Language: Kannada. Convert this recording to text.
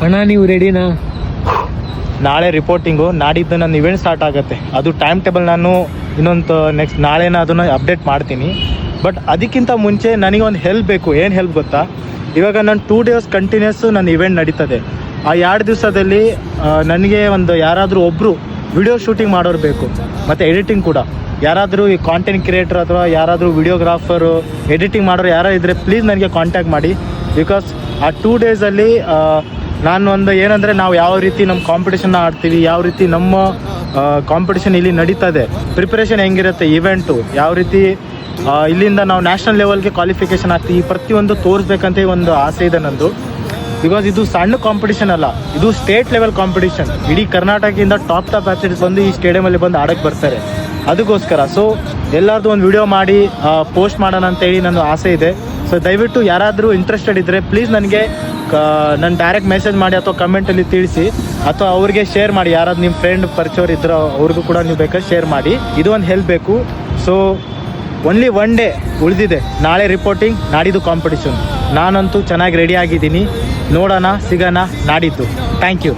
ಅಣ್ಣ ನೀವು ರೆಡಿನಾ? ನಾಳೆ ರಿಪೋರ್ಟಿಂಗು, ನಾಡಿದ್ದು ನನ್ನ ಇವೆಂಟ್ ಸ್ಟಾರ್ಟ್ ಆಗುತ್ತೆ. ಅದು ಟೈಮ್ ಟೇಬಲ್ ನಾನು ಇನ್ನೊಂದು ನೆಕ್ಸ್ಟ್ ನಾಳೆನ ಅದನ್ನು ಅಪ್ಡೇಟ್ ಮಾಡ್ತೀನಿ. ಬಟ್ ಅದಕ್ಕಿಂತ ಮುಂಚೆ ನನಗೆ ಒಂದು ಹೆಲ್ಪ್ ಬೇಕು. ಏನು ಹೆಲ್ಪ್ ಗೊತ್ತಾ? ಇವಾಗ ನಾನು 2 ಡೇಸ್ ಕಂಟಿನ್ಯೂಸ್ ನನ್ನ ಇವೆಂಟ್ ನಡೀತದೆ. ಆ 2 ದಿವಸದಲ್ಲಿ ನನಗೆ ಒಂದು ಯಾರಾದರೂ ಒಬ್ಬರು ವಿಡಿಯೋ ಶೂಟಿಂಗ್ ಮಾಡೋರು ಬೇಕು, ಮತ್ತು ಎಡಿಟಿಂಗ್ ಕೂಡ. ಯಾರಾದರೂ ಈ ಕಾಂಟೆಂಟ್ ಕ್ರಿಯೇಟರ್ ಅಥವಾ ಯಾರಾದರೂ ವಿಡಿಯೋಗ್ರಾಫರು, ಎಡಿಟಿಂಗ್ ಮಾಡೋರು ಯಾರು ಇದ್ದರೆ ಪ್ಲೀಸ್ ನನಗೆ ಕಾಂಟ್ಯಾಕ್ಟ್ ಮಾಡಿ. ಬಿಕಾಸ್ ಆ 2 ಡೇಸಲ್ಲಿ ನಾನು ಒಂದು ಏನಂದರೆ, ನಾವು ಯಾವ ರೀತಿ ನಮ್ಮ ಕಾಂಪಿಟೇಷನ್ನ ಆಡ್ತೀವಿ, ಯಾವ ರೀತಿ ನಮ್ಮ ಕಾಂಪಿಟೇಷನ್ ಇಲ್ಲಿ ನಡೀತದೆ, ಪ್ರಿಪ್ರೇಷನ್ ಹೆಂಗಿರುತ್ತೆ, ಇವೆಂಟು ಯಾವ ರೀತಿ ಇಲ್ಲಿಂದ ನಾವು ನ್ಯಾಷನಲ್ ಲೆವೆಲ್ಗೆ ಕ್ವಾಲಿಫಿಕೇಷನ್ ಆಗ್ತೀವಿ, ಪ್ರತಿಯೊಂದು ತೋರಿಸ್ಬೇಕಂತ ಒಂದು ಆಸೆ ಇದೆ ನಂದು. ಬಿಕಾಸ್ ಇದು ಸಣ್ಣ ಕಾಂಪಿಟೇಷನ್ ಅಲ್ಲ, ಇದು ಸ್ಟೇಟ್ ಲೆವೆಲ್ ಕಾಂಪಿಟೇಷನ್. ಇಡೀ ಕರ್ನಾಟಕದಿಂದ ಟಾಪ್ ಅಥ್ಲೀಟ್ಸ್ ಬಂದು ಈ ಸ್ಟೇಡಿಯಮಲ್ಲಿ ಬಂದು ಆಡೋಕ್ಕೆ ಬರ್ತಾರೆ. ಅದಕ್ಕೋಸ್ಕರ ಸೊ ಎಲ್ಲರದು ಒಂದು ವಿಡಿಯೋ ಮಾಡಿ ಪೋಸ್ಟ್ ಮಾಡೋಣ ಅಂತೇಳಿ ನನ್ನ ಆಸೆ ಇದೆ. ಸೊ ದಯವಿಟ್ಟು ಯಾರಾದರೂ ಇಂಟ್ರೆಸ್ಟೆಡ್ ಇದ್ದರೆ ಪ್ಲೀಸ್ ನನಗೆ ನನ್ನ ಡೈರೆಕ್ಟ್ ಮೆಸೇಜ್ ಮಾಡಿ ಅಥವಾ ಕಮೆಂಟಲ್ಲಿ ತಿಳಿಸಿ, ಅಥವಾ ಅವ್ರಿಗೆ ಶೇರ್ ಮಾಡಿ. ಯಾರಾದ್ರು ನಿಮ್ಮ ಫ್ರೆಂಡ್ ಪರಿಚಯವ್ರು ಇದ್ರೋ ಅವ್ರಿಗೂ ಕೂಡ ನೀವು ಬೇಕಾದ್ರೆ ಶೇರ್ ಮಾಡಿ. ಇದು ಒಂದು ಹೆಲ್ಪ್ ಬೇಕು. ಸೊ ಓನ್ಲಿ 1 ಡೇ ಉಳಿದಿದೆ. ನಾಳೆ ರಿಪೋರ್ಟಿಂಗ್, ನಾಡಿದ್ದು ಕಾಂಪಿಟೇಷನ್. ನಾನಂತೂ ಚೆನ್ನಾಗಿ ರೆಡಿ ಆಗಿದ್ದೀನಿ. ನೋಡೋಣ, ಸಿಗೋಣ ನಾಡಿದ್ದು. Thank you.